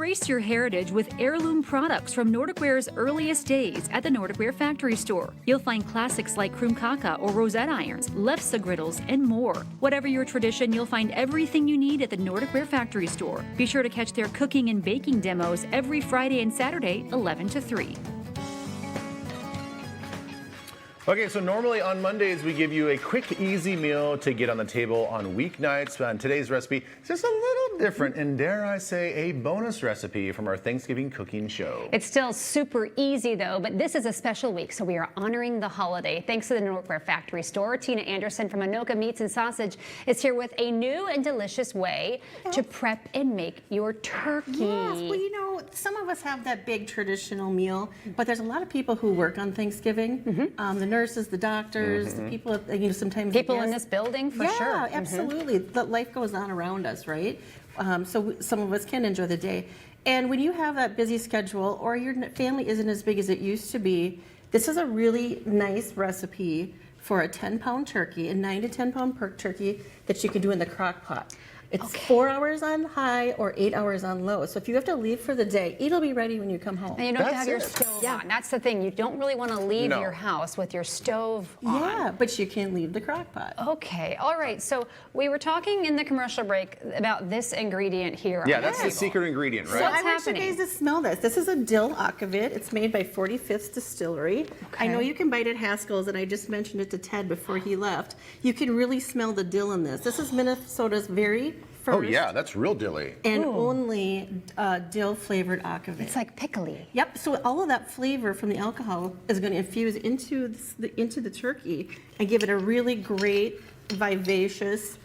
Embrace your heritage with heirloom products from Nordic Ware's earliest days at the Nordic Ware factory store. You'll find classics like krumkaka or rosette irons, lefse griddles, and more. Whatever your tradition, you'll find everything you need at the Nordic Ware factory store. Be sure to catch their cooking and baking demos every Friday and Saturday, 11 to 3. Okay, so normally on Mondays we give you a quick, easy meal to get on the table on weeknights. On today's recipe is just a little different, and dare I say, a bonus recipe from our Thanksgiving cooking show. It's still super easy though, but this is a special week, so we are honoring the holiday. Thanks to the Nordic Ware factory store, Teena Anderson from Anoka Meats and Sausage is here with a new and delicious way to prep and make your turkey. Yes, well, you know, some of us have that big traditional meal, but there's a lot of people who work on Thanksgiving. The nurses, the doctors, the people, you know, sometimes people in this building, for sure. Yeah, absolutely. The life goes on around us, right? So some of us can enjoy the day. And when you have that busy schedule or your family isn't as big as it used to be, this is a really nice recipe for a 10-pound turkey, a 9 to 10-pound pork turkey that you can do in the crock pot. It's 4 hours on high or 8 hours on low. So if you have to leave for the day, it'll be ready when you come home. And you don't have to have your stove on. That's the thing. You don't really want to leave your house with your stove on. Yeah, but you can't leave the crock pot. Okay. All right. So we were talking in the commercial break about this ingredient here. Yeah, that's the secret ingredient, right? So What's I want you guys to smell this. This is a dill aquavit. It's made by 45th Distillery. I know you can buy it at Haskell's, and I just mentioned it to Ted before he left. You can really smell the dill in this. This is Minnesota's very first. Oh yeah, that's real dilly. And only dill flavored aquavit. It's like pickly. Yep. So all of that flavor from the alcohol is going to infuse into the turkey and give it a really great, vivacious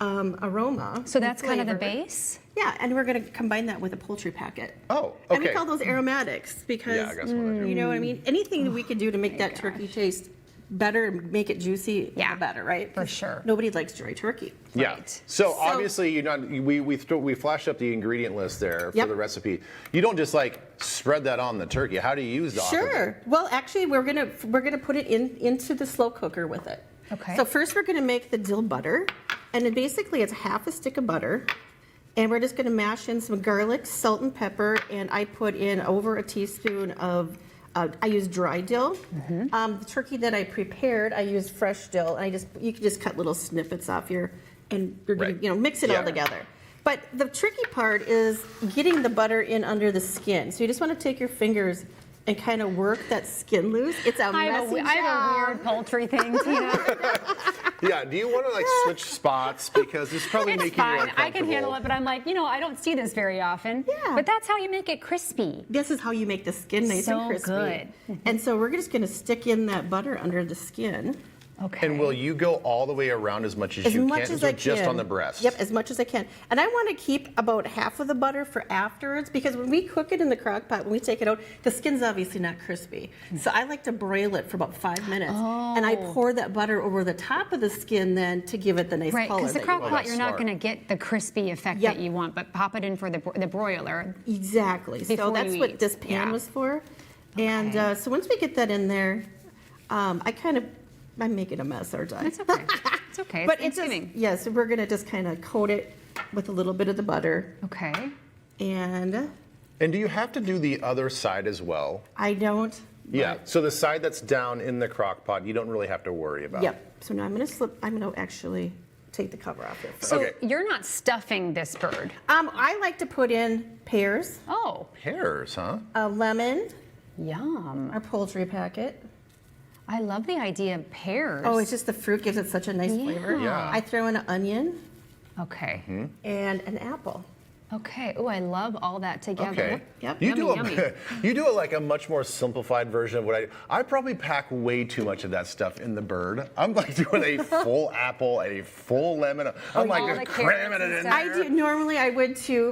aroma. So that's kind of the base? Yeah, and we're going to combine that with a poultry packet. Oh, okay. And we call those aromatics because, I guess what I do. you know what I mean? Anything that we can do to make that turkey taste better and make it juicy, the better, right? For sure. Nobody likes dry turkey. Yeah. Right. So obviously, you're not. We flashed up the ingredient list there for the recipe. You don't just like spread that on the turkey. How do you use the Sure. Well, actually, we're gonna put it into the slow cooker with it. Okay. So first, we're gonna make the dill butter, and then basically it's half a stick of butter, and we're just gonna mash in some garlic, salt, and pepper, and I put in over a teaspoon of. I use dry dill. The turkey that I prepared, I used fresh dill. And you can just cut little snippets off here, and you're gonna mix it all together. But the tricky part is getting the butter in under the skin. So you just want to take your fingers and kind of work that skin loose. It's a messy job. I have a weird poultry thing, Tina. Yeah, do you want to like switch spots because it's probably making you uncomfortable? I can handle it, but I'm like, I don't see this very often. Yeah. But that's how you make it crispy. This is how you make the skin nice and crispy. So good. And so we're just going to stick in that butter under the skin. Okay. And will you go all the way around as much as you can, or just on the breast? Yep, as much as I can. And I want to keep about half of the butter for afterwards because when we cook it in the crock pot, when we take it out, the skin's obviously not crispy. So I like to broil it for about 5 minutes. And I pour that butter over the top of the skin then to give it the nice color. Right, because the crock pot, you're not smart. going to get the crispy effect that you want, but pop it in for the broiler. Exactly. So that's what this pan was for. And so once we get that in there, I'm making a mess, aren't I? It's okay. It's okay. But it's Thanksgiving. So we're going to just kind of coat it with a little bit of the butter. Okay. And do you have to do the other side as well? I don't. Yeah. So the side that's down in the crock pot, you don't really have to worry about. Yep. So now I'm going to actually take the cover off here. So you're not stuffing this bird? I like to put in pears. Oh. Pears, huh? A lemon. Yum. Our poultry packet. I love the idea of pears. Oh, it's just the fruit gives it such a nice flavor. Yeah. I throw in an onion. Okay. And an apple. Okay. Oh, I love all that together. Okay. Yep. You Yummy, you do like a much more simplified version of what I do. I probably pack way too much of that stuff in the bird. I'm like doing a full apple, a full lemon. I'm like just cramming it in there. I do. Normally I would too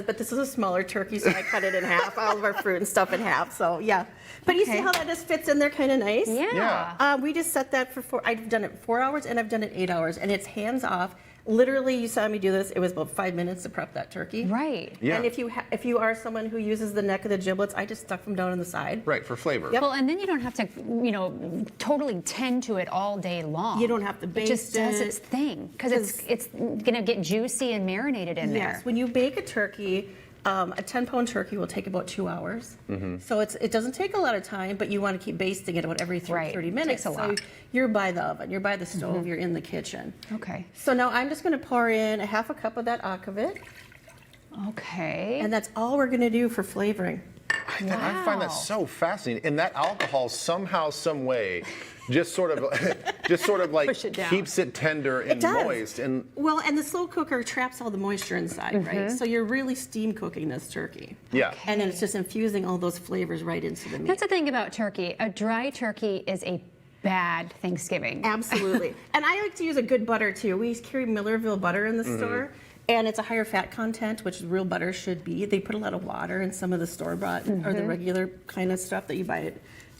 but this is a smaller turkey, so I cut it in half, all of our fruit and stuff in half. So yeah. But you see how that just fits in there kind of nice? Yeah. We just set that for I've done it 4 hours and I've done it 8 hours, and it's hands off. Literally, you saw me do this. It was about 5 minutes to prep that turkey. Right. Yeah. And if you are someone who uses the neck of the giblets, I just stuck them down on the side. Right, for flavor. Yep. Well, and then you don't have to, totally tend to it all day long. You don't have to baste it. It just does its thing because it's going to get juicy and marinated in there. Yes. When you bake a turkey, A 10-pound turkey will take about 2 hours. So it doesn't take a lot of time, but you want to keep basting it about every 30 minutes. Takes a lot. So you're by the oven, you're by the stove, you're in the kitchen. Okay. So now I'm just going to pour in a half a cup of that aquavit, Okay. and that's all we're going to do for flavoring. I find that so fascinating. And that alcohol somehow, some way, just sort of like Push it down. keeps it tender and It does. moist. And Well, and the slow cooker traps all the moisture inside, right? So you're really steam cooking this turkey. yeah. And then it's just infusing all those flavors right into the meat. That's the thing about turkey. A dry turkey is a bad Thanksgiving. Absolutely. And I like to use a good butter too. We carry Millerville butter in the store, and it's a higher fat content, which real butter should be. They put a lot of water in some of the store-bought or the regular kind of stuff that you buy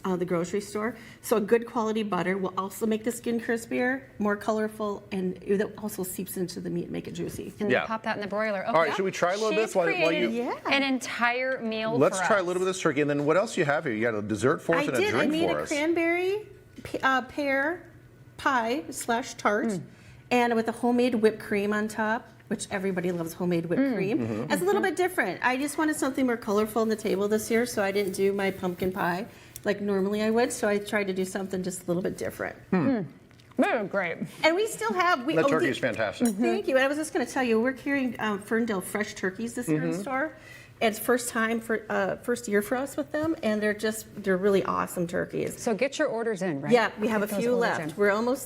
at the grocery store. So a good quality butter will also make the skin crispier, more colorful, and it also seeps into the meat and make it juicy. And Yeah. then pop that in the broiler. Okay. All right, should we try a little She's bit while you- created Yeah. an entire meal Let's for try a us. little bit of this turkey. And then what else do you have here? You got a dessert for us I and a did. I drink made for a us. cranberry pear pie / tart, and with a homemade whipped cream on top, which everybody loves homemade whipped cream. It's a little bit different. I just wanted something more colorful on the table this year, so I didn't do my pumpkin pie like normally I would. So I tried to do something just a little bit different. They're great. And we still have. That turkey is fantastic. Thank you. And I was just going to tell you, we're carrying Ferndale fresh turkeys this year in store. It's first year for us with them, and they're really awesome turkeys. So get your orders in, right? Yeah, we have a Get those few orders left. in.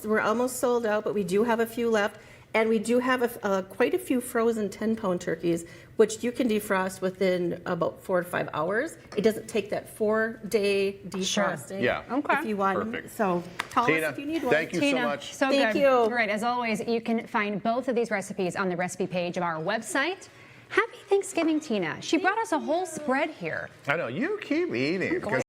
We're almost sold out, but we do have a few left, and we do have quite a few frozen 10-pound turkeys, which you can defrost within about 4 to 5 hours. It doesn't take that 4-day defrosting. Yeah. Okay. If you want, Perfect. so call us Tina, if you need one. thank you so Tina, much. so Thank good. you. All right, as always, you can find both of these recipes on the recipe page of our website. Happy Thanksgiving, Tina. She brought us a whole spread here. I know, you keep eating.